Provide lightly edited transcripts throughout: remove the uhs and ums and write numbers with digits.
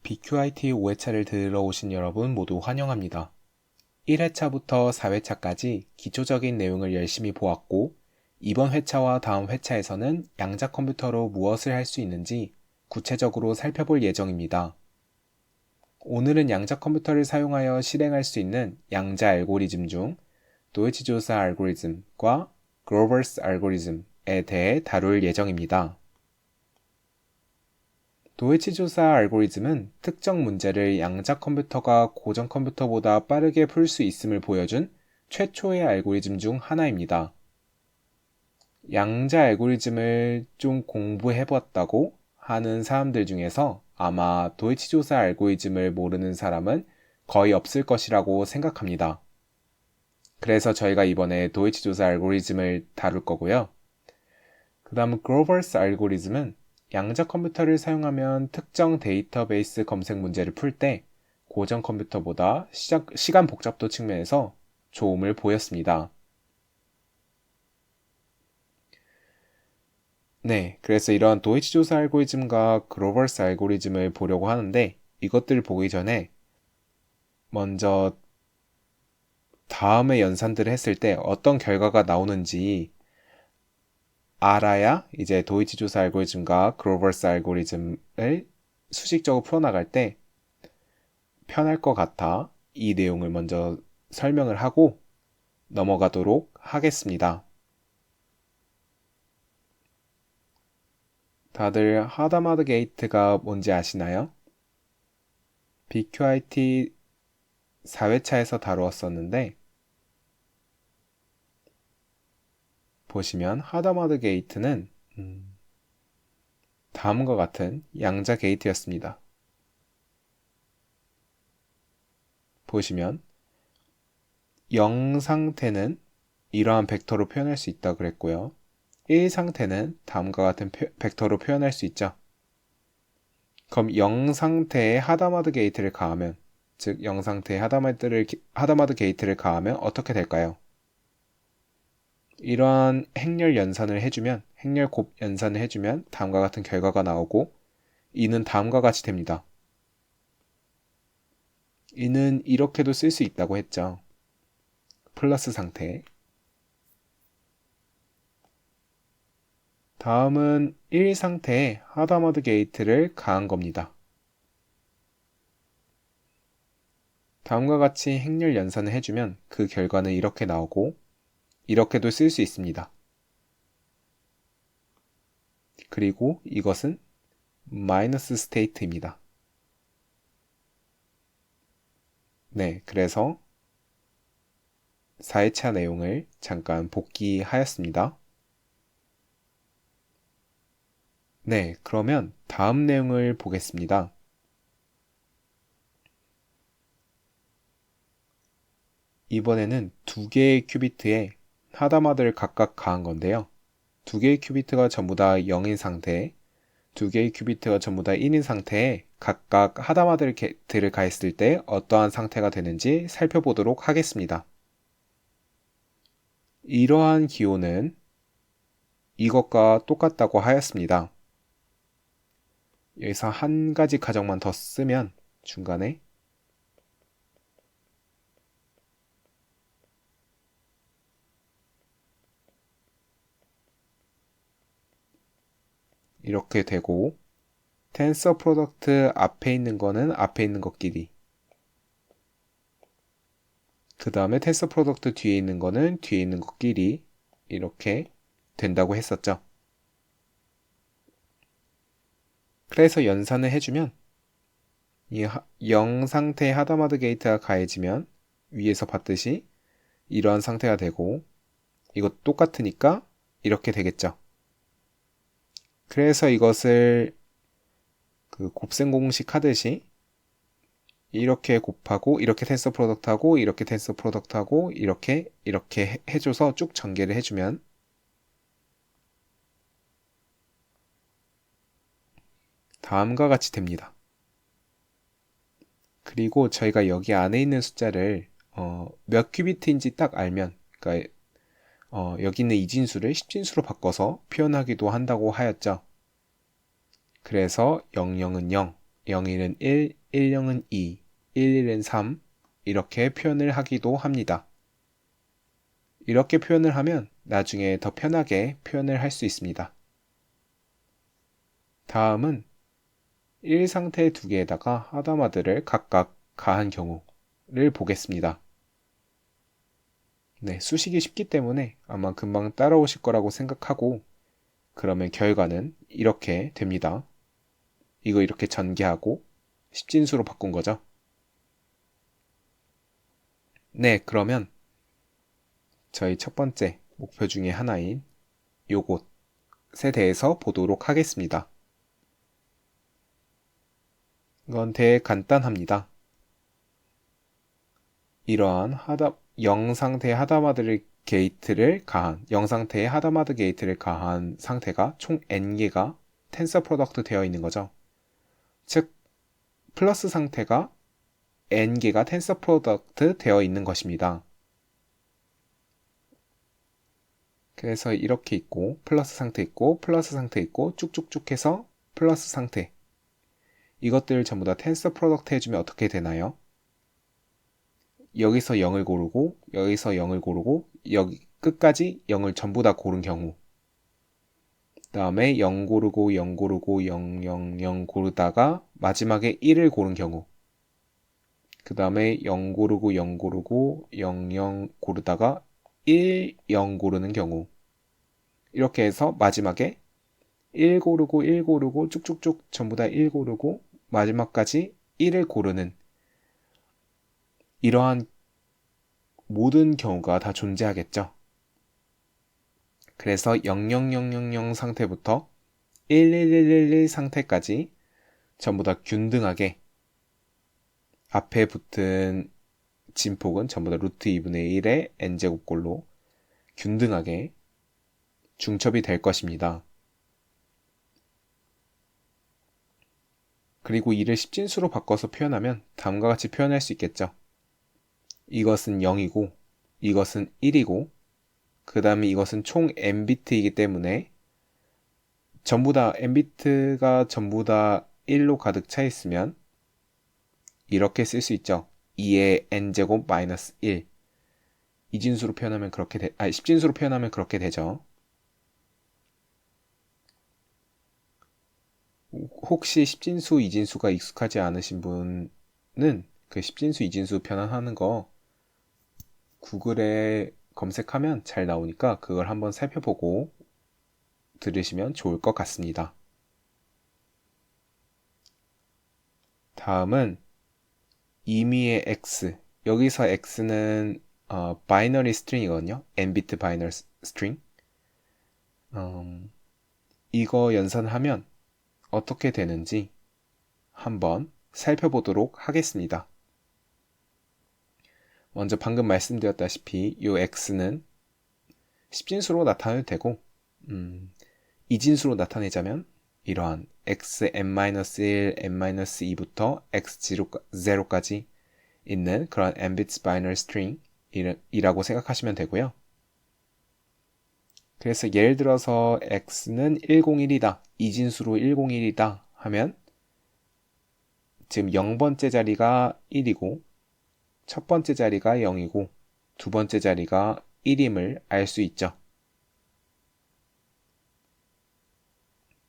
BQIT 5회차를 들으러 오신 여러분 모두 환영합니다. 1회차부터 4회차까지 기초적인 내용을 열심히 보았고, 이번 회차와 다음 회차에서는 양자 컴퓨터로 무엇을 할 수 있는지 구체적으로 살펴볼 예정입니다. 오늘은 양자 컴퓨터를 사용하여 실행할 수 있는 양자 알고리즘 중 도이치조사 알고리즘과 그로버스 알고리즘에 대해 다룰 예정입니다. 도이치조사 알고리즘은 특정 문제를 양자 컴퓨터가 고전 컴퓨터보다 빠르게 풀 수 있음을 보여준 최초의 알고리즘 중 하나입니다. 양자 알고리즘을 좀 공부해봤다고 하는 사람들 중에서 아마 도이치조사 알고리즘을 모르는 사람은 거의 없을 것이라고 생각합니다. 그래서 저희가 이번에 도이치조사 알고리즘을 다룰 거고요. 그 다음 그로버스 알고리즘은 양자 컴퓨터를 사용하면 특정 데이터베이스 검색 문제를 풀 때 고전 컴퓨터보다 시간 복잡도 측면에서 좋음을 보였습니다. 네, 그래서 이런 도이치조사 알고리즘과 그로버스 알고리즘을 보려고 하는데 이것들을 보기 전에 먼저 다음의 연산들을 했을 때 어떤 결과가 나오는지 알아야 이제 도이치조사 알고리즘과 그로버스 알고리즘을 수식적으로 풀어나갈 때 편할 것 같아 이 내용을 먼저 설명을 하고 넘어가도록 하겠습니다. 다들 하다마드 게이트가 뭔지 아시나요? BQIT 4회차에서 다루었었는데 보시면 하다마드 게이트는 다음과 같은 양자 게이트였습니다. 보시면 0 상태는 이러한 벡터로 표현할 수 있다고 그랬고요. 1 상태는 다음과 같은 벡터로 표현할 수 있죠. 그럼 0 상태에 하다마드 게이트를 가하면, 즉 0 상태에 하다마드 게이트를 가하면 어떻게 될까요? 이러한 행렬 연산을 해주면, 행렬 곱 연산을 해주면 다음과 같은 결과가 나오고, 이는 다음과 같이 됩니다. 이는 이렇게도 쓸 수 있다고 했죠. 플러스 상태. 다음은 1 상태에 하다마드 게이트를 가한 겁니다. 다음과 같이 행렬 연산을 해주면 그 결과는 이렇게 나오고 이렇게도 쓸 수 있습니다. 그리고 이것은 마이너스 스테이트입니다. 네, 그래서 4회차 내용을 잠깐 복기하였습니다. 네, 그러면 다음 내용을 보겠습니다. 이번에는 두 개의 큐비트에 하다마드를 각각 가한 건데요. 두 개의 큐비트가 전부 다 0인 상태에 두 개의 큐비트가 전부 다 1인 상태에 각각 하다마드를 가했을 때 어떠한 상태가 되는지 살펴보도록 하겠습니다. 이러한 기호는 이것과 똑같다고 하였습니다. 여기서 한 가지 가정만 더 쓰면 중간에 이렇게 되고 텐서 프로덕트 앞에 있는 거는 앞에 있는 것끼리 그 다음에 텐서 프로덕트 뒤에 있는 거는 뒤에 있는 것끼리 이렇게 된다고 했었죠. 그래서 연산을 해주면 이 0 상태의 하다마드 게이트가 가해지면 위에서 봤듯이 이러한 상태가 되고 이것 똑같으니까 이렇게 되겠죠. 그래서 이것을 그 곱셈 공식 하듯이 이렇게 곱하고 이렇게 텐서 프로덕트 하고 이렇게 텐서 프로덕트 하고 이렇게 해줘서 쭉 전개를 해주면 다음과 같이 됩니다. 그리고 저희가 여기 안에 있는 숫자를 몇 큐비트인지 딱 알면 그러니까 여기 있는 이진수를 10진수로 바꿔서 표현하기도 한다고 하였죠. 그래서 00은 0, 01은 1, 10은 2, 11은 3 이렇게 표현을 하기도 합니다. 이렇게 표현을 하면 나중에 더 편하게 표현을 할 수 있습니다. 다음은 1상태 두 개에다가 하다마드를 각각 가한 경우를 보겠습니다. 네, 수식이 쉽기 때문에 아마 금방 따라오실 거라고 생각하고 그러면 결과는 이렇게 됩니다. 이거 이렇게 전개하고 십진수로 바꾼 거죠. 네, 그러면 저희 첫 번째 목표 중에 하나인 요것에 대해서 보도록 하겠습니다. 이건 되게 간단합니다. 이러한 0상태의 하다마드 게이트를 가한 상태가 총 n개가 텐서 프로덕트 되어 있는 거죠. 즉 플러스 상태가 n개가 텐서 프로덕트 되어 있는 것입니다. 그래서 이렇게 있고 플러스 상태 있고 플러스 상태 있고 쭉쭉쭉 해서 플러스 상태, 이것들을 전부 다 텐서 프로덕트 해주면 어떻게 되나요? 여기서 0을 고르고 여기서 0을 고르고 여기 끝까지 0을 전부 다 고른 경우, 그 다음에 0 고르고 0 고르고 0, 0, 0 고르다가 마지막에 1을 고른 경우, 그 다음에 0 고르고 0 고르고 0, 0 고르다가 1, 0 고르는 경우, 이렇게 해서 마지막에 1 고르고 1 고르고 쭉쭉쭉 전부 다 1 고르고 마지막까지 1을 고르는 이러한 모든 경우가 다 존재하겠죠. 그래서 00000 상태부터 11111 상태까지 전부 다 균등하게 앞에 붙은 진폭은 전부 다 루트 2분의 1의 n제곱꼴로 균등하게 중첩이 될 것입니다. 그리고 이를 십진수로 바꿔서 표현하면 다음과 같이 표현할 수 있겠죠. 이것은 0이고 이것은 1이고 그 다음에 이것은 총 n비트이기 때문에 전부 다 n비트가 전부 다 1로 가득 차 있으면 이렇게 쓸 수 있죠. 2의 n제곱 마이너스 1. 이진수로 표현하면 그렇게 십진수로 표현하면 그렇게 되죠. 혹시 십진수, 이진수가 익숙하지 않으신 분은 그 십진수, 이진수 변환하는 거 구글에 검색하면 잘 나오니까 그걸 한번 살펴보고 들으시면 좋을 것 같습니다. 다음은 임의의 x. 여기서 x는 바이너리 스트링이거든요. n비트 바이너리 스트링. 이거 연산하면 어떻게 되는지 한번 살펴보도록 하겠습니다. 먼저 방금 말씀드렸다시피 이 x는 십진수로 나타내도 되고 이진수로 나타내자면 이러한 xn-1, n-2부터 x0까지 있는 그런 n-bits binary string이라고 생각하시면 되고요. 그래서 예를 들어서 x는 101이다, 이진수로 101이다 하면 지금 0번째 자리가 1이고 첫 번째 자리가 0이고 두 번째 자리가 1임을 알 수 있죠.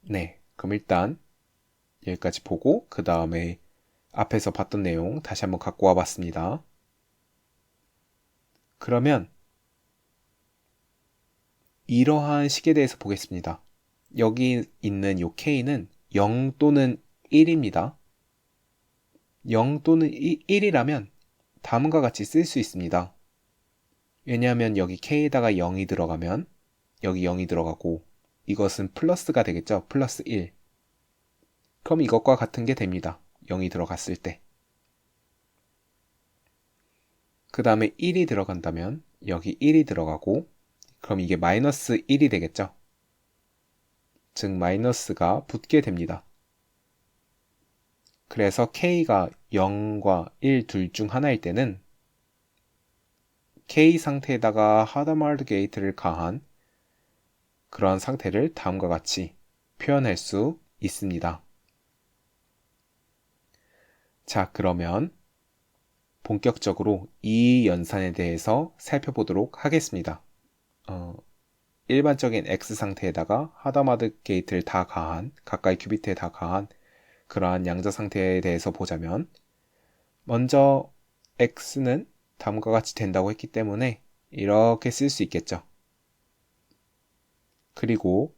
네, 그럼 일단 여기까지 보고 그 다음에 앞에서 봤던 내용 다시 한번 갖고 와봤습니다. 그러면 이러한 식에 대해서 보겠습니다. 여기 있는 요 k는 0 또는 1입니다. 0 또는 1이라면 다음과 같이 쓸 수 있습니다. 왜냐하면 여기 k에다가 0이 들어가면 여기 0이 들어가고 이것은 플러스가 되겠죠. 플러스 1. 그럼 이것과 같은 게 됩니다. 0이 들어갔을 때. 그 다음에 1이 들어간다면 여기 1이 들어가고 그럼 이게 마이너스 1이 되겠죠. 즉 마이너스가 붙게 됩니다. 그래서 k가 0과 1 둘 중 하나일 때는 k 상태에다가 하다마드 게이트를 가한 그러한 상태를 다음과 같이 표현할 수 있습니다. 자, 그러면 본격적으로 이 연산에 대해서 살펴보도록 하겠습니다. 일반적인 X 상태에다가 하다마드 게이트를 다 가한, 가까이 큐비트에 다 가한 그러한 양자 상태에 대해서 보자면, 먼저 X는 다음과 같이 된다고 했기 때문에 이렇게 쓸 수 있겠죠. 그리고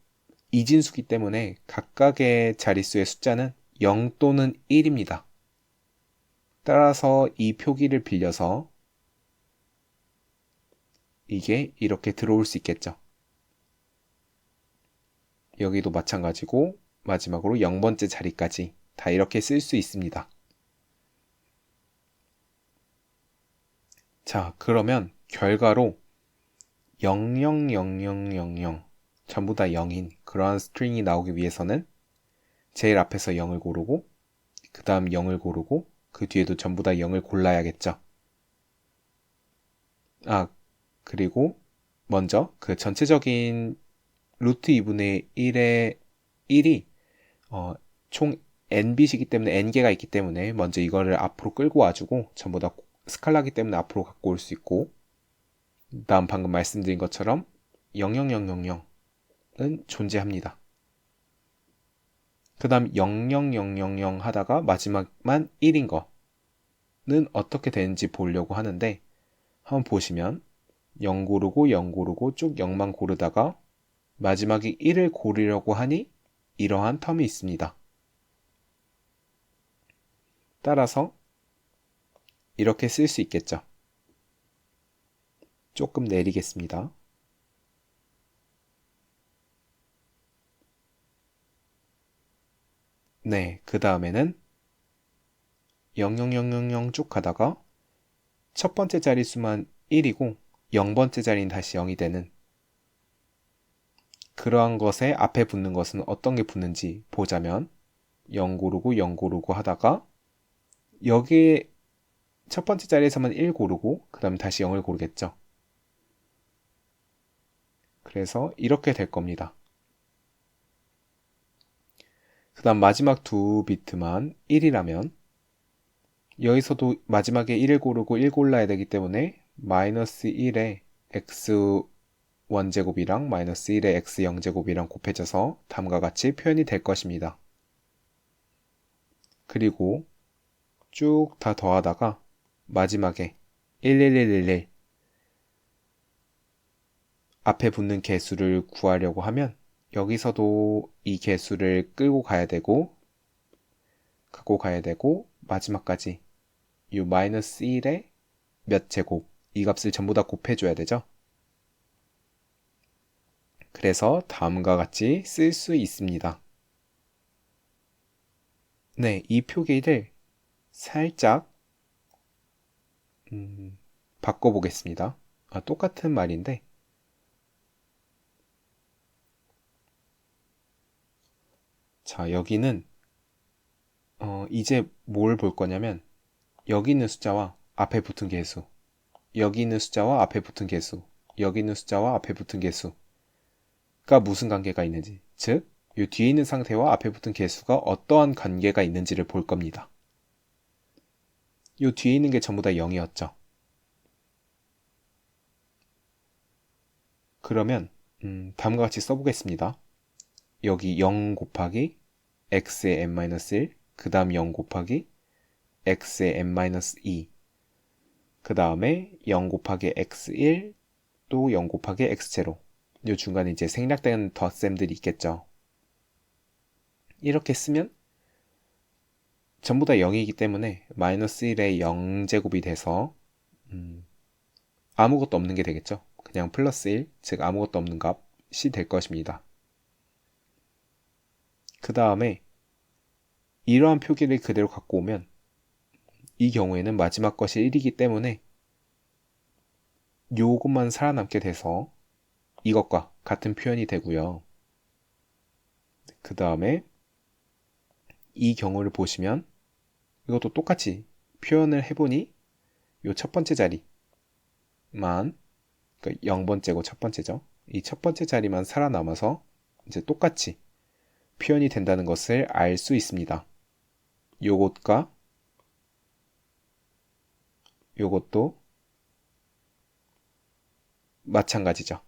이진수기 때문에 각각의 자릿수의 숫자는 0 또는 1입니다. 따라서 이 표기를 빌려서 이게 이렇게 들어올 수 있겠죠. 여기도 마찬가지고 마지막으로 0번째 자리까지 다 이렇게 쓸 수 있습니다. 자, 그러면 결과로 000000 전부 다 0인 그러한 스트링이 나오기 위해서는 제일 앞에서 0을 고르고 그 다음 0을 고르고 그 뒤에도 전부 다 0을 골라야겠죠. 그리고 먼저 그 전체적인 루트 2분의 1의 1이 총 n빗이기 때문에 n개가 있기 때문에 먼저 이거를 앞으로 끌고 와주고 전부 다 스칼라기 때문에 앞으로 갖고 올 수 있고, 다음 방금 말씀드린 것처럼 00000은 존재합니다. 그 다음 00000 하다가 마지막만 1인 거는 어떻게 되는지 보려고 하는데, 한번 보시면 0 고르고 0 고르고 쭉 0만 고르다가 마지막에 1을 고르려고 하니 이러한 텀이 있습니다. 따라서 이렇게 쓸 수 있겠죠. 조금 내리겠습니다. 네, 그 다음에는 00000 쭉 가다가 첫 번째 자릿수만 1이고 0번째 자리는 다시 0이 되는 그러한 것에 앞에 붙는 것은 어떤 게 붙는지 보자면 0 고르고 0 고르고 하다가 여기에 첫 번째 자리에서만 1 고르고 그 다음 다시 0을 고르겠죠. 그래서 이렇게 될 겁니다. 그 다음 마지막 두 비트만 1이라면 여기서도 마지막에 1을 고르고 1 골라야 되기 때문에 마이너스 1에 x1제곱이랑 마이너스 1에 x0제곱이랑 곱해져서 다음과 같이 표현이 될 것입니다. 그리고 쭉 다 더하다가 마지막에 11111 앞에 붙는 개수를 구하려고 하면 여기서도 이 개수를 끌고 가야 되고 갖고 가야 되고 마지막까지 이 마이너스 1에 몇 제곱 이 값을 전부 다 곱해줘야 되죠. 그래서 다음과 같이 쓸 수 있습니다. 네, 이 표기를 살짝 바꿔보겠습니다. 똑같은 말인데 자, 여기는 이제 뭘 볼 거냐면 여기 있는 숫자와 앞에 붙은 개수, 여기 있는 숫자와 앞에 붙은 개수, 여기 있는 숫자와 앞에 붙은 개수가 무슨 관계가 있는지, 즉, 이 뒤에 있는 상태와 앞에 붙은 개수가 어떠한 관계가 있는지를 볼 겁니다. 이 뒤에 있는 게 전부 다 0이었죠. 그러면 다음과 같이 써보겠습니다. 여기 0 곱하기 x의 n-1, 그 다음 0 곱하기 x의 n-2, 그 다음에 0 곱하기 x1, 또 0 곱하기 x0. 이 중간에 이제 생략된 덧셈들이 있겠죠. 이렇게 쓰면 전부 다 0이기 때문에 마이너스 1의 0제곱이 돼서 아무것도 없는 게 되겠죠. 그냥 플러스 1, 즉 아무것도 없는 값이 될 것입니다. 그 다음에 이러한 표기를 그대로 갖고 오면 이 경우에는 마지막 것이 1이기 때문에 요것만 살아남게 돼서 이것과 같은 표현이 되고요. 그 다음에 이 경우를 보시면 이것도 똑같이 표현을 해보니 요 첫 번째 자리만, 그러니까 0번째고 첫 번째죠. 이 첫 번째 자리만 살아남아서 이제 똑같이 표현이 된다는 것을 알 수 있습니다. 요것과 요것도 마찬가지죠.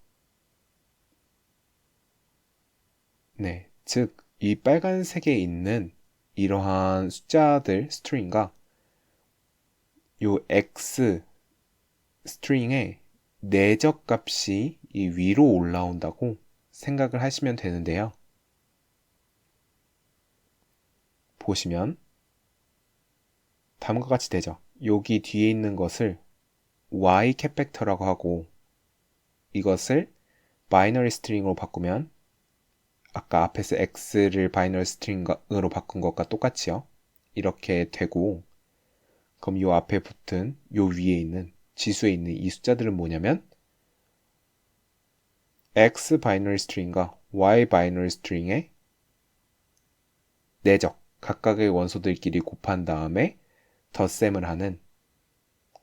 네, 즉, 이 빨간색에 있는 이러한 숫자들 스트링과 요 x 스트링의 내적 값이 이 위로 올라온다고 생각을 하시면 되는데요. 보시면 다음과 같이 되죠. 여기 뒤에 있는 것을 y 캡팩터라고 하고 이것을 바이너리 스트링으로 바꾸면 아까 앞에서 x를 바이너리 스트링으로 바꾼 것과 똑같이요. 이렇게 되고 그럼 요 앞에 붙은 요 위에 있는 지수에 있는 이 숫자들은 뭐냐면 x 바이너리 스트링과 y 바이너리 스트링의 내적 각각의 원소들끼리 곱한 다음에 덧셈을 하는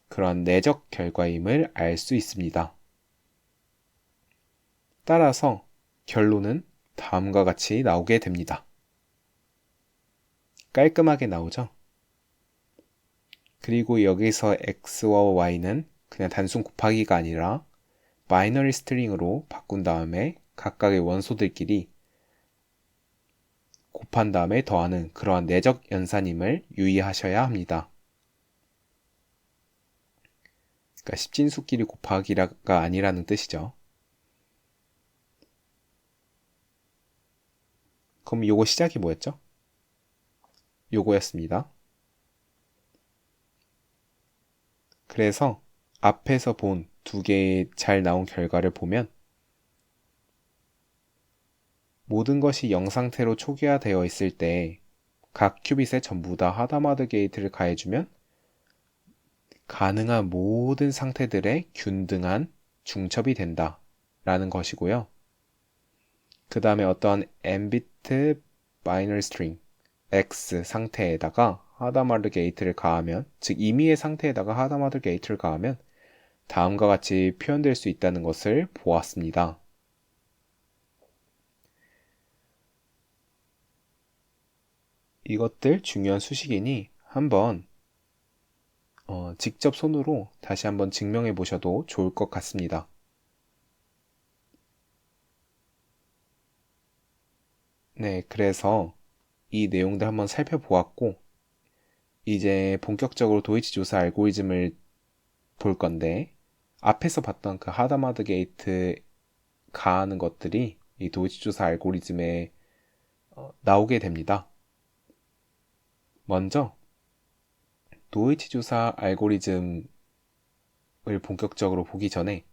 그런 내적 결과임을 알 수 있습니다. 따라서 결론은 다음과 같이 나오게 됩니다. 깔끔하게 나오죠? 그리고 여기서 x와 y는 그냥 단순 곱하기가 아니라 바이너리 스트링으로 바꾼 다음에 각각의 원소들끼리 곱한 다음에 더하는 그러한 내적 연산임을 유의하셔야 합니다. 그러니까 십진수끼리 곱하기가 아니라는 뜻이죠. 그럼 요거 시작이 뭐였죠? 요거였습니다. 그래서 앞에서 본 두 개의 잘 나온 결과를 보면 모든 것이 0 상태로 초기화되어 있을 때 각 큐빗에 전부 다 하다마드 게이트를 가해주면 가능한 모든 상태들의 균등한 중첩이 된다 라는 것이고요. 그 다음에 어떤 n비트 바이너리 스트링 x 상태에다가 하다마드 게이트를 가하면, 즉 임의의 상태에다가 하다마드 게이트를 가하면 다음과 같이 표현될 수 있다는 것을 보았습니다. 이것들 중요한 수식이니 한번 직접 손으로 다시 한번 증명해 보셔도 좋을 것 같습니다. 네, 그래서 이 내용들 한번 살펴보았고 이제 본격적으로 도이치 조사 알고리즘을 볼 건데 앞에서 봤던 그 하다마드 게이트 가하는 것들이 이 도이치 조사 알고리즘에 나오게 됩니다. 먼저 도이치 조사 알고리즘을 본격적으로 보기 전에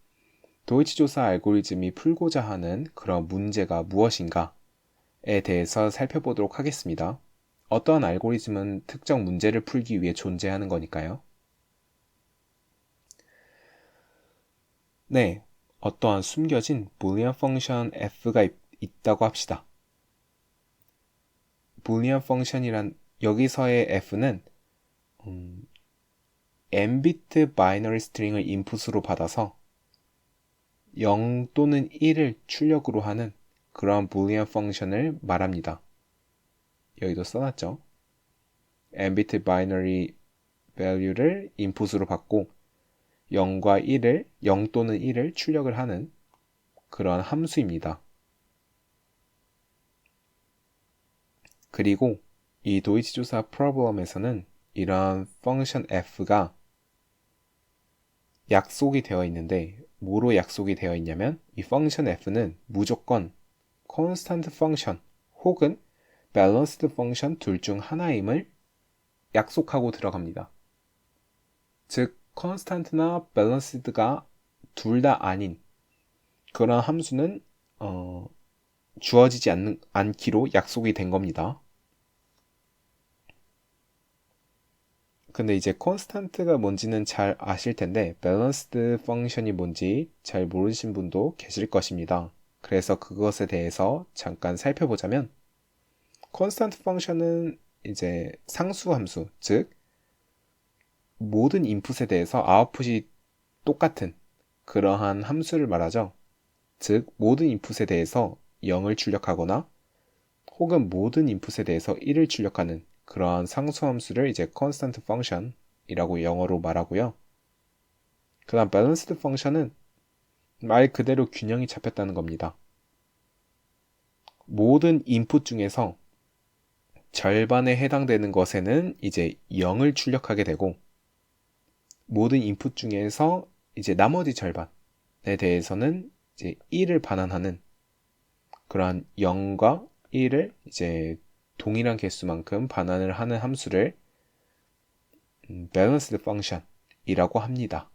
도이치 조사 알고리즘이 풀고자 하는 그런 문제가 무엇인가에 대해서 살펴보도록 하겠습니다. 어떠한 알고리즘은 특정 문제를 풀기 위해 존재하는 거니까요. 네, 어떠한 숨겨진 불리언 펑션 f가 있다고 합시다. 불리언 펑션이란 여기서의 f는 n비트 바이너리 스트링을 인풋으로 받아서 0 또는 1을 출력으로 하는 그런 불리언 펑션을 말합니다. 여기도 써놨죠. n비트 바이너리 value를 인풋으로 받고 0과 1을 0 또는 1을 출력을 하는 그런 함수입니다. 그리고 이 도이치 조사 프로블럼에서는 이러한 펑션 f가 약속이 되어 있는데 뭐로 약속이 되어 있냐면 이 펑션 f는 무조건 const 펑션 혹은 balanced 펑션 둘 중 하나임을 약속하고 들어갑니다. 즉 constant나 balanced가 둘 다 아닌 그런 함수는 주어지지 않기로 약속이 된 겁니다. 근데 이제 constant가 뭔지는 잘 아실 텐데 balanced 펑션이 뭔지 잘 모르신 분도 계실 것입니다. 그래서 그것에 대해서 잠깐 살펴보자면 constant 펑션은 이제 상수 함수, 즉 모든 인풋에 대해서 아웃풋이 똑같은 그러한 함수를 말하죠. 즉 모든 인풋에 대해서 0을 출력하거나 혹은 모든 인풋에 대해서 1을 출력하는 그러한 상수함수를 이제 constant function이라고 영어로 말하고요. 그 다음 balanced function은 말 그대로 균형이 잡혔다는 겁니다. 모든 인풋 중에서 절반에 해당되는 것에는 이제 0을 출력하게 되고, 모든 인풋 중에서 이제 나머지 절반에 대해서는 이제 1을 반환하는 그러한 0과 1을 이제 동일한 개수만큼 반환을 하는 함수를 balanced function이라고 합니다.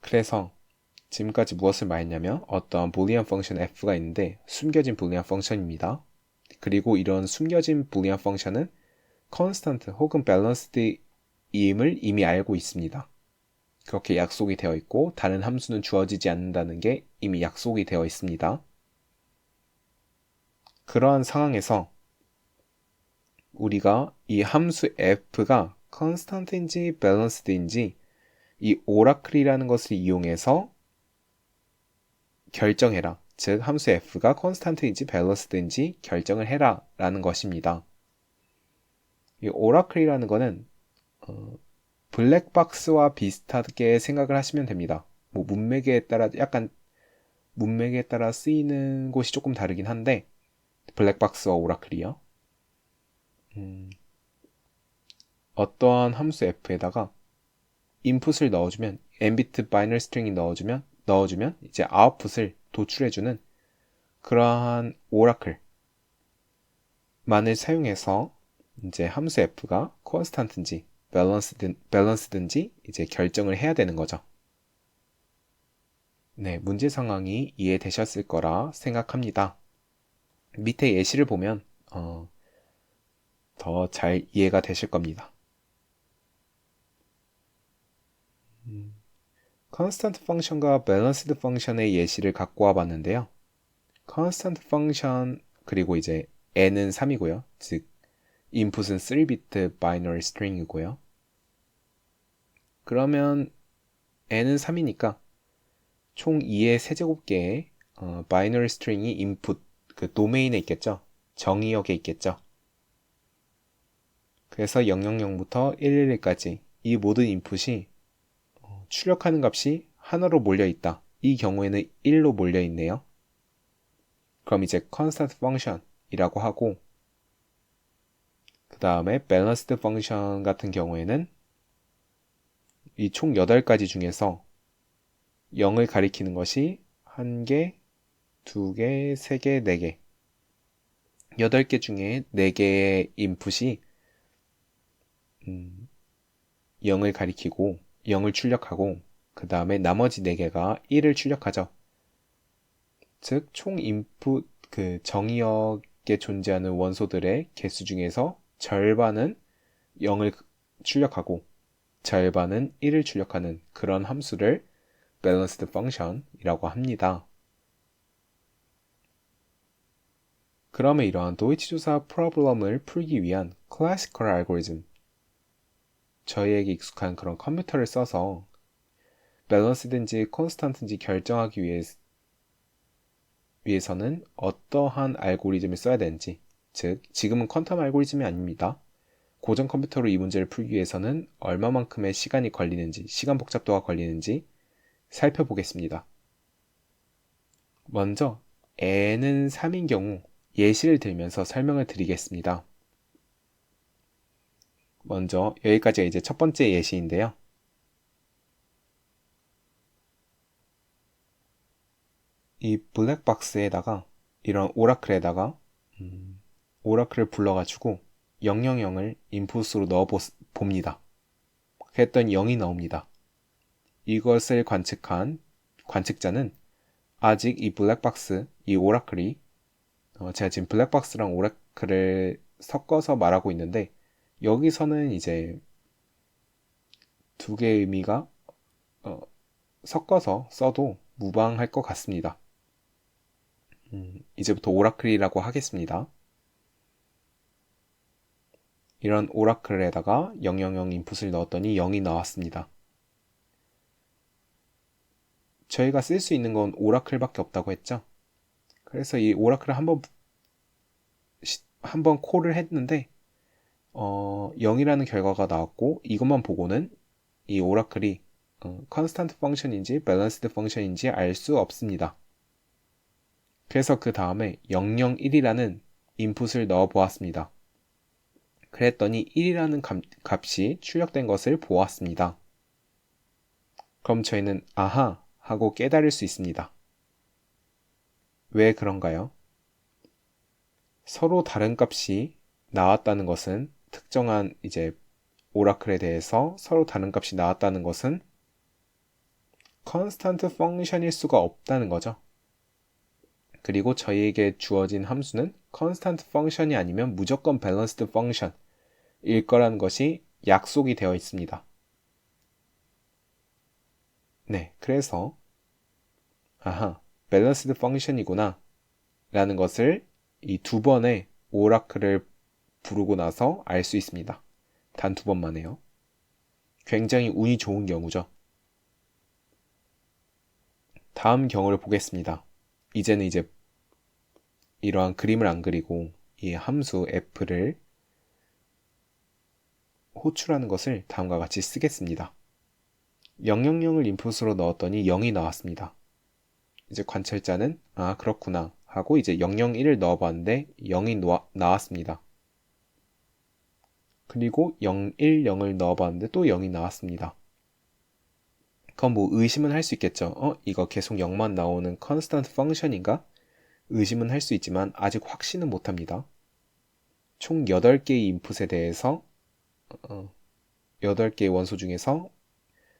그래서 지금까지 무엇을 말했냐면 어떠한 불리안 펑션 f가 있는데 숨겨진 불리안 펑션입니다. 그리고 이런 숨겨진 불리안 펑션은 constant 혹은 balance드임을 이미 알고 있습니다. 그렇게 약속이 되어 있고 다른 함수는 주어지지 않는다는 게 이미 약속이 되어 있습니다. 그러한 상황에서 우리가 이 함수 f가 constant인지 balanced인지 이 oracle이라는 것을 이용해서 결정해라. 즉 함수 f가 constant인지 balanced인지 결정을 해라 라는 것입니다. 이 oracle이라는 것은 블랙박스와 비슷하게 생각을 하시면 됩니다. 뭐 문맥에 따라 쓰이는 곳이 조금 다르긴 한데 블랙박스와 오라클이요. 어떠한 함수 f에다가 인풋을 넣어주면 n비트 바이너리 스트링이 넣어주면 이제 아웃풋을 도출해주는 그러한 오라클만을 사용해서 이제 함수 f가 constant인지 balance든지 이제 결정을 해야 되는 거죠. 네, 문제 상황이 이해되셨을 거라 생각합니다. 밑에 예시를 보면 더 잘 이해가 되실 겁니다. constant function과 balanced function의 예시를 갖고 와봤는데요. constant function 그리고 이제 n은 3이고요. 즉 input은 3비트 binary string이고요. 그러면 n은 3이니까 총 2의 세제곱개의 binary string이 input 그 도메인에 있겠죠. 정의역에 있겠죠. 그래서 000부터 111까지 이 모든 인풋이 출력하는 값이 하나로 몰려있다. 이 경우에는 1로 몰려있네요. 그럼 이제 constant function이라고 하고 그 다음에 balanced function 같은 경우에는 이 총 8가지 중에서 0을 가리키는 것이 1개, 2개, 3개, 4개 8개 중에 4개의 인풋이 0을 가리키고 0을 출력하고 그 다음에 나머지 4개가 1을 출력하죠. 즉 총 인풋 그 정의역에 존재하는 원소들의 개수 중에서 절반은 0을 출력하고 절반은 1을 출력하는 그런 함수를 balanced function이라고 합니다. 그러면 이러한 도이치 조사 프로블럼을 풀기 위한 클래시컬 알고리즘 저희에게 익숙한 그런 컴퓨터를 써서 밸런스든지 콘스탄트인지 결정하기 위해서는 어떠한 알고리즘을 써야 되는지, 즉 지금은 퀀텀 알고리즘이 아닙니다. 고전 컴퓨터로 이 문제를 풀기 위해서는 얼마만큼의 시간이 걸리는지, 시간 복잡도가 걸리는지 살펴보겠습니다. 먼저 n은 3인 경우 예시를 들면서 설명을 드리겠습니다. 먼저 여기까지가 이제 첫 번째 예시인데요. 이 블랙박스에다가 이런 오라클에다가 오라클을 불러가지고 000을 인풋으로 넣어 봅니다. 그랬더니 0이 나옵니다. 이것을 관측한 관측자는 아직 이 블랙박스, 이 오라클이 제가 지금 블랙박스랑 오라클을 섞어서 말하고 있는데 여기서는 이제 두 개의 의미가 섞어서 써도 무방할 것 같습니다. 이제부터 오라클이라고 하겠습니다. 이런 오라클에다가 000 인풋을 넣었더니 0이 나왔습니다. 저희가 쓸 수 있는 건 오라클밖에 없다고 했죠. 그래서 이 오라클을 한번 콜을 했는데 0이라는 결과가 나왔고 이것만 보고는 이 오라클이 컨스탄트 펑션인지 밸런스드 펑션인지 알 수 없습니다. 그래서 그 다음에 001이라는 인풋을 넣어 보았습니다. 그랬더니 1이라는 값이 출력된 것을 보았습니다. 그럼 저희는 아하 하고 깨달을 수 있습니다. 왜 그런가요? 서로 다른 값이 나왔다는 것은 특정한 이제 오라클에 대해서 서로 다른 값이 나왔다는 것은 컨스탄트 펑션일 수가 없다는 거죠. 그리고 저희에게 주어진 함수는 컨스탄트 펑션이 아니면 무조건 밸런스드 펑션일 거라는 것이 약속이 되어 있습니다. 네, 그래서 아하, 밸런스드 펑션이구나 라는 것을 이 두 번의 오라클을 부르고 나서 알 수 있습니다. 단 두 번만 해요. 굉장히 운이 좋은 경우죠. 다음 경우를 보겠습니다. 이제는 이제 이러한 그림을 안 그리고 이 함수 f를 호출하는 것을 다음과 같이 쓰겠습니다. 000을 인풋으로 넣었더니 0이 나왔습니다. 이제 관찰자는 아 그렇구나 하고 이제 001을 넣어봤는데 0이 나왔습니다. 그리고 010을 넣어봤는데 또 0이 나왔습니다. 그럼 뭐 의심은 할 수 있겠죠. 이거 계속 0만 나오는 컨스턴트 펑션인가? 의심은 할 수 있지만 아직 확신은 못합니다. 총 8개의 인풋에 대해서 8개의 원소 중에서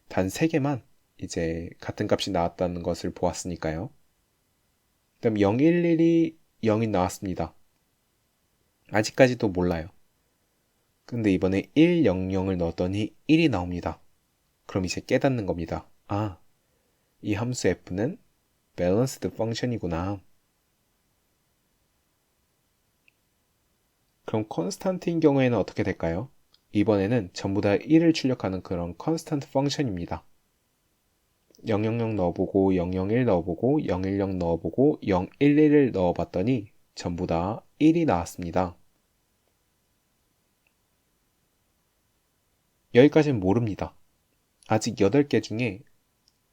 단 3개만 이제 같은 값이 나왔다는 것을 보았으니까요. 그다음 011이 0이 나왔습니다. 아직까지도 몰라요. 근데 이번에 100을 넣었더니 1이 나옵니다. 그럼 이제 깨닫는 겁니다. 아, 이 함수 f는 밸런스드 펑션이구나. 그럼 컨스탄트인 경우에는 어떻게 될까요? 이번에는 전부 다 1을 출력하는 그런 컨스탄트 펑션입니다. 000 넣어보고 001 넣어보고 010 넣어보고 011을 넣어봤더니 전부 다 1이 나왔습니다. 여기까지는 모릅니다. 아직 8개 중에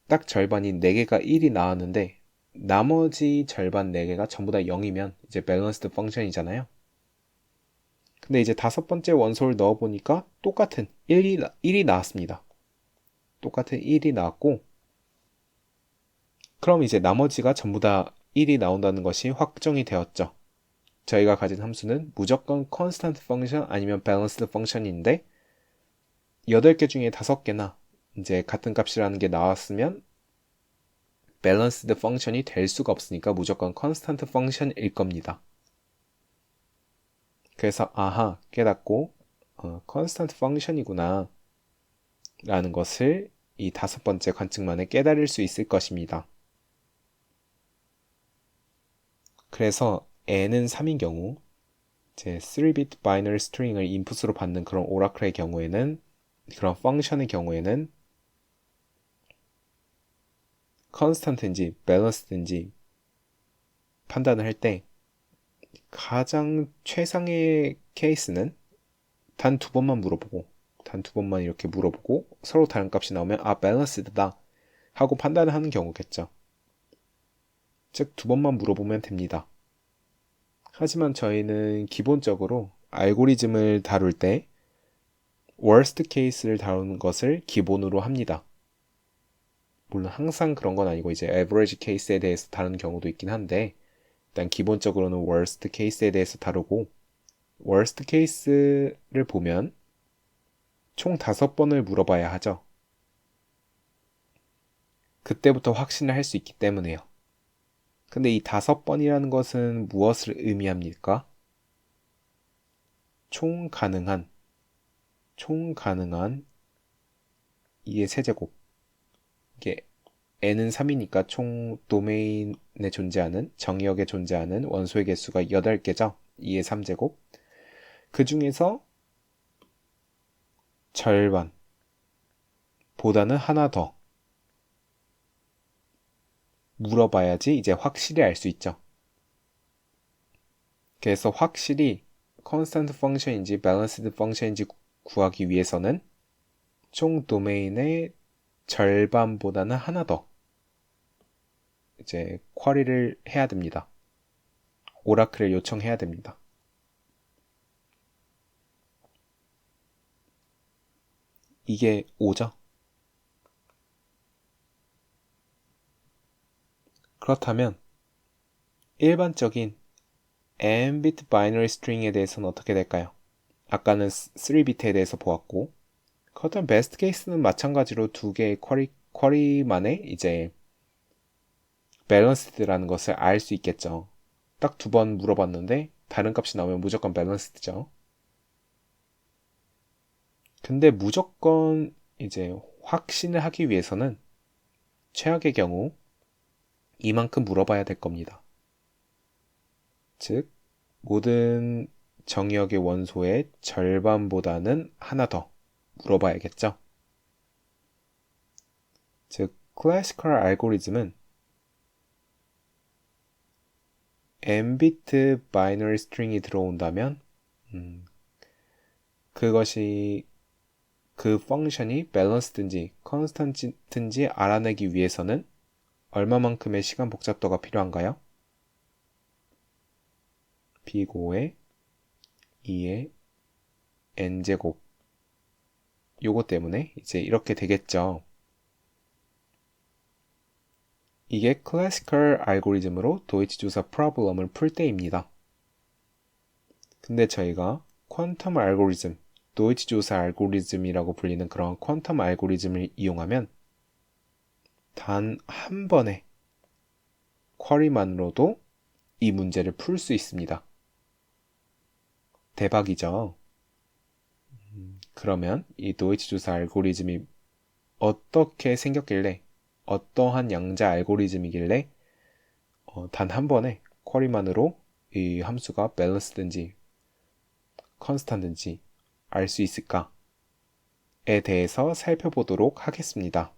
딱 절반이 4개가 1이 나왔는데 나머지 절반 4개가 전부 다 0이면 이제 밸런스드 펑션이잖아요. 근데 이제 5번째 원소를 넣어보니까 똑같은 1이 나왔습니다. 똑같은 1이 나왔고 그럼 이제 나머지가 전부 다 1이 나온다는 것이 확정이 되었죠. 저희가 가진 함수는 무조건 컨스탄트 펑션 아니면 밸런스드 펑션인데 8개 중에 5개나 이제 같은 값이라는 게 나왔으면 밸런스드 펑션이 될 수가 없으니까 무조건 컨스탄트 펑션일 겁니다. 그래서 아하 깨닫고 컨스탄트 펑션이구나 라는 것을 이 5번째 관측만에 깨달을 수 있을 것입니다. 그래서 n은 3인 경우 제 3비트 바이너리 스트링을 인풋으로 받는 그런 오라클의 경우에는 그런 펑션의 경우에는 컨스탄트인지 밸런스드인지 판단을 할 때 가장 최상의 케이스는 단 2번만 물어보고 단 2번만 이렇게 물어보고 서로 다른 값이 나오면 아 밸런스드다 하고 판단을 하는 경우겠죠. 즉 2번만 물어보면 됩니다. 하지만 저희는 기본적으로 알고리즘을 다룰 때 worst case를 다루는 것을 기본으로 합니다. 물론 항상 그런 건 아니고 이제 average case에 대해서 다루는 경우도 있긴 한데 일단 기본적으로는 worst case에 대해서 다루고 worst case를 보면 총 5번을 물어봐야 하죠. 그때부터 확신을 할 수 있기 때문에요. 근데 이 5번이라는 것은 무엇을 의미합니까? 총 가능한 2의 세제곱 이게 n은 3이니까 총 도메인에 존재하는 정의역에 존재하는 원소의 개수가 8개죠. 2의 3제곱 그 중에서 절반 보다는 하나 더 물어봐야지 이제 확실히 알 수 있죠. 그래서 확실히 컨스턴트 펑션인지 밸런스드 펑션인지 구하기 위해서는 총 도메인의 절반보다는 하나 더 이제 쿼리를 해야 됩니다. 오라클을 요청해야 됩니다. 이게 5죠. 그렇다면 일반적인 nbit 바이너리 스트링에 대해서는 어떻게 될까요? 아까는 3bit에 대해서 보았고, 그렇다면 베스트 케이스는 마찬가지로 두 개의 쿼리만의 이제 밸런스드라는 것을 알 수 있겠죠. 딱 두 번 물어봤는데 다른 값이 나오면 무조건 밸런스드죠. 근데 무조건 이제 확신을 하기 위해서는 최악의 경우 이만큼 물어봐야 될 겁니다. 즉 모든 정의역의 원소의 절반보다는 하나 더 물어봐야겠죠. 즉 클래시컬 알고리즘은 n비트 바이너리 스트링이 들어온다면 그것이 그 펑션이 밸런스든지 컨스턴트인지 알아내기 위해서는 얼마만큼의 시간 복잡도가 필요한가요? B5의 2의 n제곱 요거 때문에 이제 이렇게 되겠죠. 이게 클래시컬 알고리즘으로 도이치 조사 프로블럼을 풀 때입니다. 근데 저희가 퀀텀 알고리즘, 도이치 조사 알고리즘이라고 불리는 그런 퀀텀 알고리즘을 이용하면 단 한 번의 쿼리만으로도 이 문제를 풀 수 있습니다. 대박이죠. 그러면 이 도이치 조사 알고리즘이 어떻게 생겼길래 어떠한 양자 알고리즘이길래 단 한 번의 쿼리만으로 이 함수가 밸런스든지 컨스탄트인지 알 수 있을까에 대해서 살펴보도록 하겠습니다.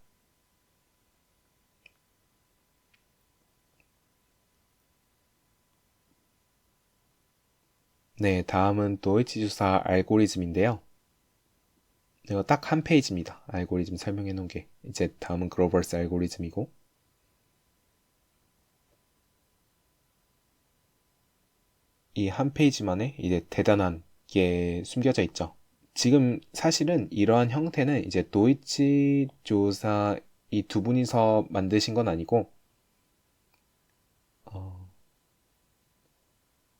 네, 다음은 도이치 조사 알고리즘인데요. 이거 딱 한 페이지입니다. 알고리즘 설명해 놓은 게. 이제 다음은 그로버스 알고리즘이고. 이 한 페이지만에 이제 대단한 게 숨겨져 있죠. 지금 사실은 이러한 형태는 이제 도이치 조사 이 두 분이서 만드신 건 아니고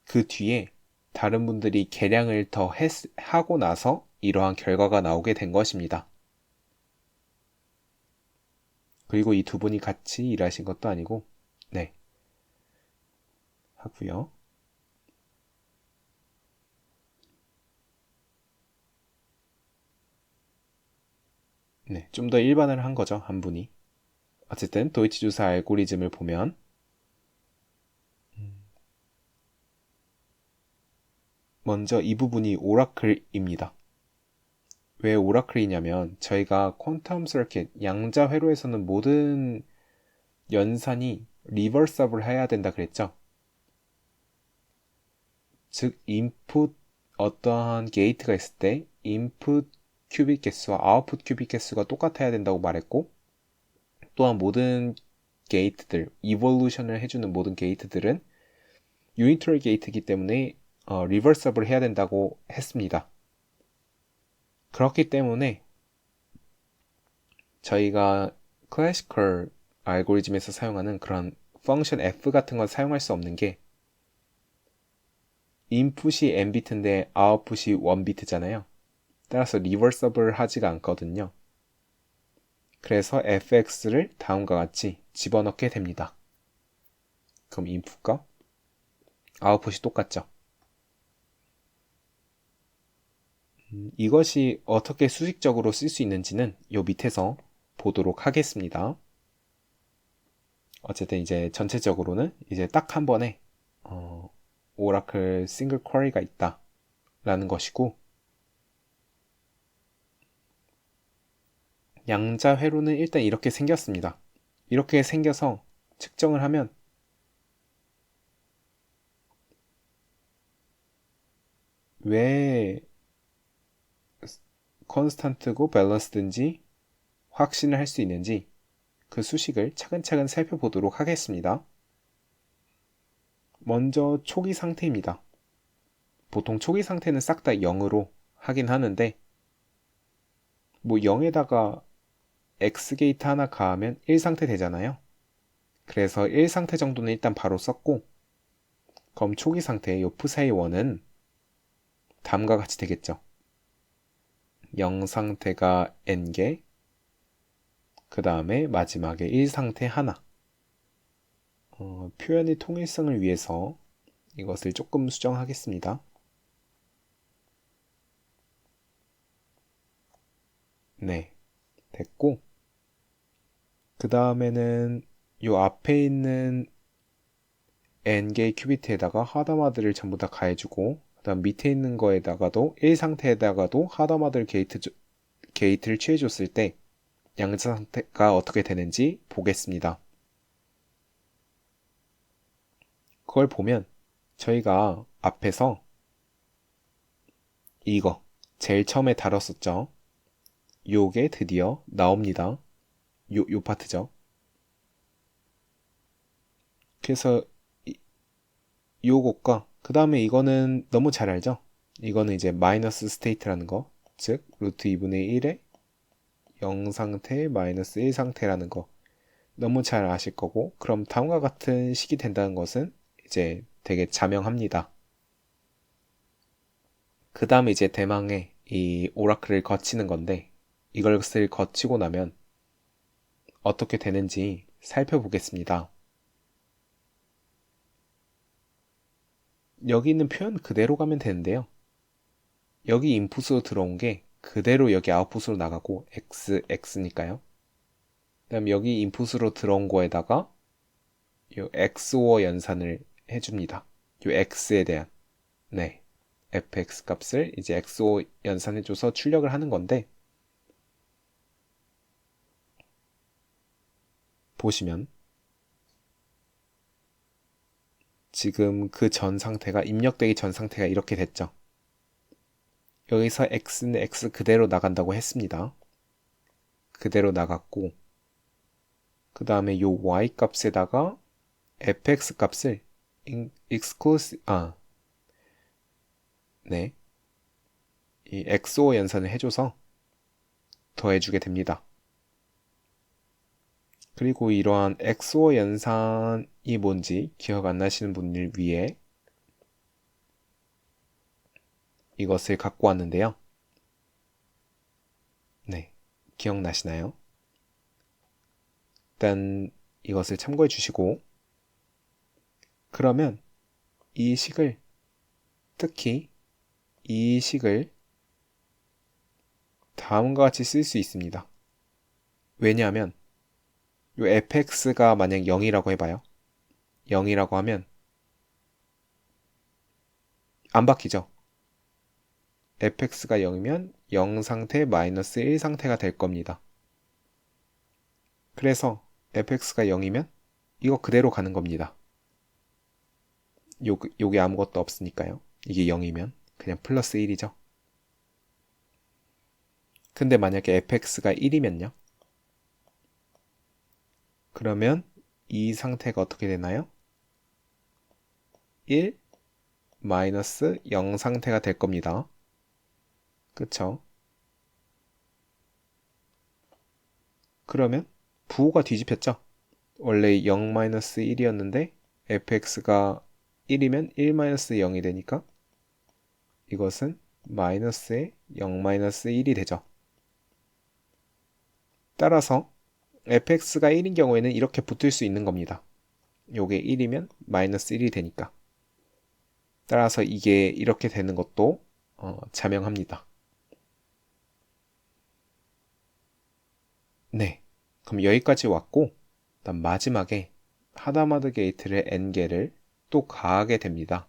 그 뒤에 다른 분들이 개량을 더 하고 나서 이러한 결과가 나오게 된 것입니다. 그리고 이 두 분이 같이 일하신 것도 아니고, 네. 하고요. 네, 좀 더 일반을 한 거죠, 한 분이. 어쨌든 도이치 조사 알고리즘을 보면 먼저 이 부분이 오라클입니다. 왜 오라클이냐면 저희가 퀀텀 서킷 양자 회로에서는 모든 연산이 리버서블 해야 된다 그랬죠. 즉 인풋 어떠한 게이트가 있을 때 인풋 큐빅 개수와 아웃풋 큐빅 개수가 똑같아야 된다고 말했고, 또한 모든 게이트들, 이볼루션을 해주는 모든 게이트들은 유니터리 게이트이기 때문에 리버서블 해야 된다고 했습니다. 그렇기 때문에 저희가 클래시컬 알고리즘에서 사용하는 그런 펑션 f 같은 건 사용할 수 없는 게 인풋이 n비트인데 아웃풋이 1비트잖아요. 따라서 리버서블 하지가 않거든요. 그래서 fx를 다음과 같이 집어넣게 됩니다. 그럼 인풋과 아웃풋이 똑같죠. 이것이 어떻게 수직적으로 쓸 수 있는지는 요 밑에서 보도록 하겠습니다. 어쨌든 이제 전체적으로는 이제 딱 한 번에 오라클 싱글 쿼리가 있다 라는 것이고, 양자 회로는 일단 이렇게 생겼습니다. 이렇게 생겨서 측정을 하면 왜 컨스탄트고 밸런스든지 확신을 할 수 있는지 그 수식을 차근차근 살펴보도록 하겠습니다. 먼저 초기 상태입니다. 보통 초기 상태는 싹 다 0으로 하긴 하는데 뭐 0에다가 X 게이트 하나 가하면 1 상태 되잖아요. 그래서 1 상태 정도는 일단 바로 썼고 그럼 초기 상태의 요 푸사이 원은 다음과 같이 되겠죠. 0 상태가 n개, 그 다음에 마지막에 1 상태 하나. 표현의 통일성을 위해서 이것을 조금 수정하겠습니다. 네, 됐고 그 다음에는 요 앞에 있는 n개의 큐비트에다가 하다마드를 전부 다 가해주고 그 다음 밑에 있는 거에다가도 1 상태에다가도 하다마드 게이트를 취해줬을 때 양자 상태가 어떻게 되는지 보겠습니다. 그걸 보면 저희가 앞에서 이거 제일 처음에 다뤘었죠. 요게 드디어 나옵니다. 요 파트죠. 그래서 요것과 그 다음에 이거는 너무 잘 알죠? 이거는 이제 마이너스 스테이트라는 거, 즉 루트 2분의 1에 0 상태 마이너스 1 상태라는 거 너무 잘 아실 거고, 그럼 다음과 같은 식이 된다는 것은 이제 되게 자명합니다. 그 다음에 이제 대망의 이 오라클을 거치는 건데, 이것을 거치고 나면 어떻게 되는지 살펴보겠습니다. 여기 있는 표현 그대로 가면 되는데요. 여기 인풋으로 들어온 게 그대로 여기 아웃풋으로 나가고 x니까요. 그다음 여기 인풋으로 들어온 거에다가 요 XOR 연산을 해줍니다. 요 x에 대한 네 fx 값을 이제 XOR 연산해줘서 출력을 하는 건데, 보시면 지금 그 전 상태가 입력되기 전 상태가 이렇게 됐죠. 여기서 x는 x 그대로 나간다고 했습니다. 그대로 나갔고 그 다음에 요 y 값에다가 fx 값을 이 XOR 연산을 해줘서 더해주게 됩니다. 그리고 이러한 XOR 연산이 뭔지 기억 안 나시는 분을 위해 이것을 갖고 왔는데요. 네, 기억나시나요? 일단 이것을 참고해 주시고, 그러면 이 식을, 특히 이 식을 다음과 같이 쓸 수 있습니다. 왜냐하면 요 fx가 만약 0이라고 해봐요. 0이라고 하면 안 바뀌죠. fx가 0이면 0 상태 마이너스 1 상태가 될 겁니다. 그래서 fx가 0이면 이거 그대로 가는 겁니다. 요게 아무것도 없으니까요. 이게 0이면 그냥 플러스 1이죠. 근데 만약에 fx가 1이면요? 그러면 이 상태가 어떻게 되나요? 1 마이너스 0 상태가 될 겁니다. 그쵸? 그러면 부호가 뒤집혔죠? 원래 0 마이너스 1이었는데 fx가 1이면 1 마이너스 0이 되니까 이것은 마이너스의 0 마이너스 1이 되죠. 따라서 fx가 1인 경우에는 이렇게 붙을 수 있는 겁니다. 요게 1이면 마이너스 1이 되니까. 따라서 이게 이렇게 되는 것도 자명합니다. 네, 그럼 여기까지 왔고, 그다음 마지막에 하다마드 게이트를 n개를 또 가하게 됩니다.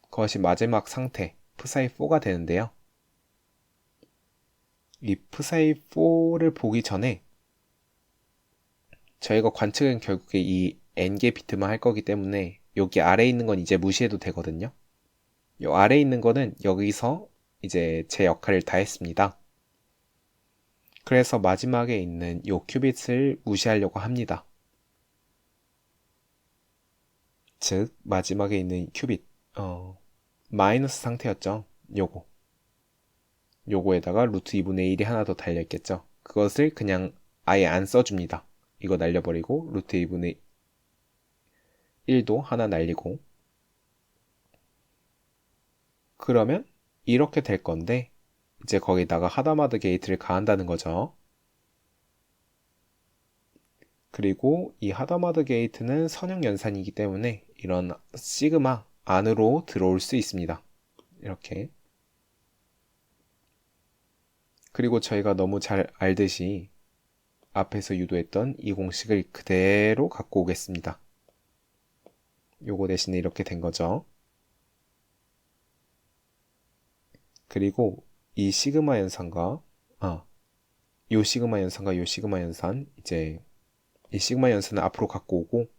그것이 마지막 상태 psi4가 되는데요. 이 psi4를 보기 전에 저희가 관측은 결국에 이 n개 비트만 할 거기 때문에 여기 아래에 있는 건 이제 무시해도 되거든요. 요 아래에 있는 거는 여기서 이제 제 역할을 다 했습니다. 그래서 마지막에 있는 요 큐빗을 무시하려고 합니다. 즉 마지막에 있는 큐빗 마이너스 상태였죠. 요거에다가 루트 2분의 1이 하나 더 달려있겠죠. 그것을 그냥 아예 안 써줍니다. 이거 날려버리고 루트 2분의 1도 하나 날리고 그러면 이렇게 될 건데 이제 거기다가 하다마드 게이트를 가한다는 거죠. 그리고 이 하다마드 게이트는 선형 연산이기 때문에 이런 시그마 안으로 들어올 수 있습니다. 이렇게. 그리고 저희가 너무 잘 알듯이 앞에서 유도했던 이 공식을 그대로 갖고 오겠습니다. 요거 대신에 이렇게 된 거죠. 그리고 이 시그마 연산과 요 시그마 연산과 요 시그마 연산 이제 이 시그마 연산을 앞으로 갖고 오고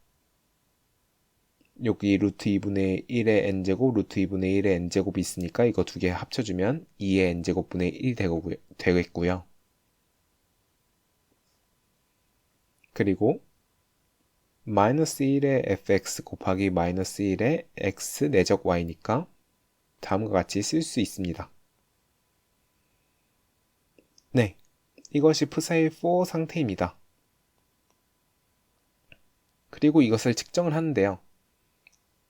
여기 루트 2분의 1의 n제곱 루트 2분의 1의 n제곱이 있으니까 이거 두 개 합쳐주면 2의 n제곱분의 1이 되겠고요. 그리고 마이너스 1의 fx 곱하기 마이너스 1의 x 내적 y니까 다음과 같이 쓸 수 있습니다. 네, 이것이 푸사의 4 상태입니다. 그리고 이것을 측정을 하는데요.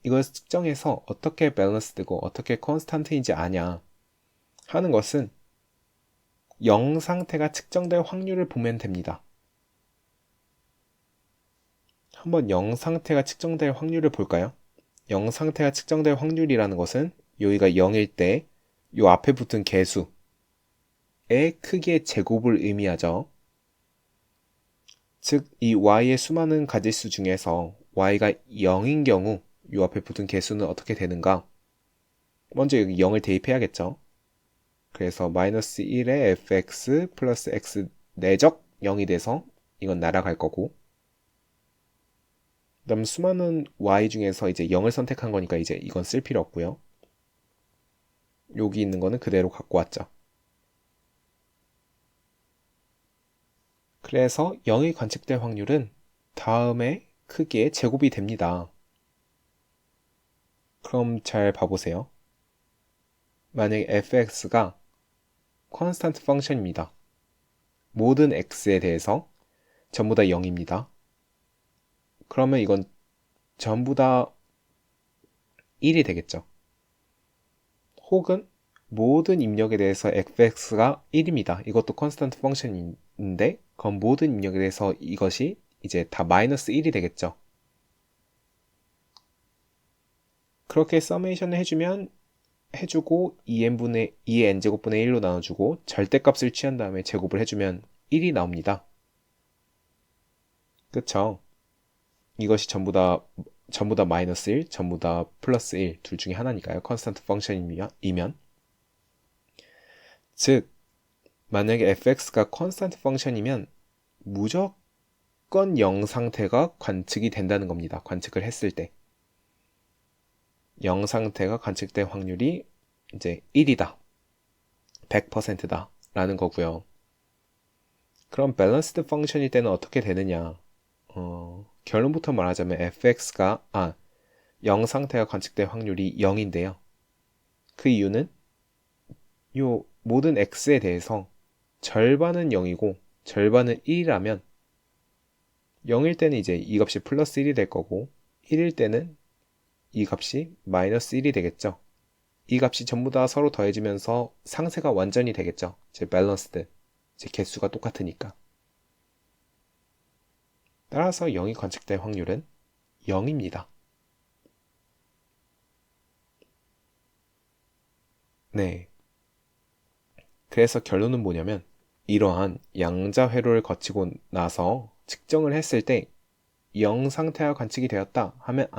이것을 측정해서 어떻게 밸런스되고 어떻게 컨스탄트인지 아냐 하는 것은 0 상태가 측정될 확률을 보면 됩니다. 한번 0 상태가 측정될 확률을 볼까요? 0 상태가 측정될 확률이라는 것은 여기가 0일 때 이 앞에 붙은 개수의 크기의 제곱을 의미하죠. 즉, 이 y의 수많은 가지수 중에서 y가 0인 경우 이 앞에 붙은 개수는 어떻게 되는가? 먼저 여기 0을 대입해야겠죠. 그래서 마이너스 1의 fx 플러스 x 내적 0이 돼서 이건 날아갈 거고 그 다음 수많은 y 중에서 이제 0을 선택한 거니까 이제 이건 쓸 필요 없고요. 여기 있는 거는 그대로 갖고 왔죠. 그래서 0이 관측될 확률은 다음의 크기의 제곱이 됩니다. 그럼 잘 봐보세요. 만약에 fx가 컨스탄트 펑션입니다. 모든 x에 대해서 전부 다 0입니다. 그러면 이건 전부 다 1이 되겠죠. 혹은 모든 입력에 대해서 fx가 1입니다. 이것도 컨스탄트 펑션인데 그럼 모든 입력에 대해서 이것이 이제 다 마이너스 1이 되겠죠. 그렇게 서메이션을 해주고 2의 n제곱분의 1로 나눠주고 절대값을 취한 다음에 제곱을 해주면 1이 나옵니다. 그쵸? 이것이 전부 다 마이너스 1, 전부 다 플러스 1, 둘 중에 하나니까요. 컨스탄트 펑션이면. 즉, 만약에 fx가 컨스탄트 펑션이면 무조건 0 상태가 관측이 된다는 겁니다. 관측을 했을 때. 0 상태가 관측될 확률이 이제 1이다. 100%다. 라는 거고요. 그럼 밸런스드 펑션일 때는 어떻게 되느냐? 결론부터 말하자면 fx가 0 상태가 관측될 확률이 0인데요. 그 이유는 요 모든 x에 대해서 절반은 0이고 절반은 1이라면 0일 때는 이제 이 값이 플러스 1이 될 거고 1일 때는 이 값이 마이너스 1이 되겠죠. 이 값이 전부 다 서로 더해지면서 상세가 완전히 되겠죠. 제 밸런스드, 제 개수가 똑같으니까. 따라서 0이 관측될 확률은 0입니다. 네. 그래서 결론은 뭐냐면 이러한 양자 회로를 거치고 나서 측정을 했을 때 0 상태가 관측이 되었다 하면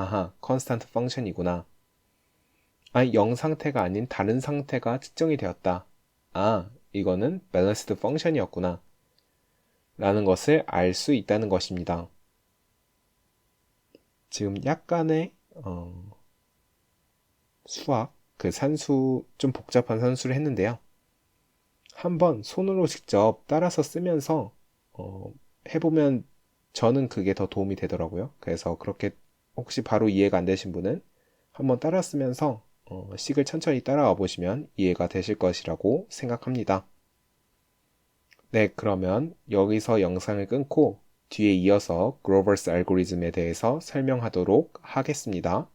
컨스탄트 펑션이구나. 0 상태가 아닌 다른 상태가 측정이 되었다. 이거는 밸런스드 펑션이었구나. 라는 것을 알 수 있다는 것입니다. 지금 약간의 수학 그 산수, 좀 복잡한 산수를 했는데요. 한번 손으로 직접 따라서 쓰면서 해보면 저는 그게 더 도움이 되더라고요. 그래서 그렇게 혹시 바로 이해가 안 되신 분은 한번 따라 쓰면서 식을 천천히 따라와 보시면 이해가 되실 것이라고 생각합니다. 네, 그러면 여기서 영상을 끊고 뒤에 이어서 그로버스 알고리즘에 대해서 설명하도록 하겠습니다.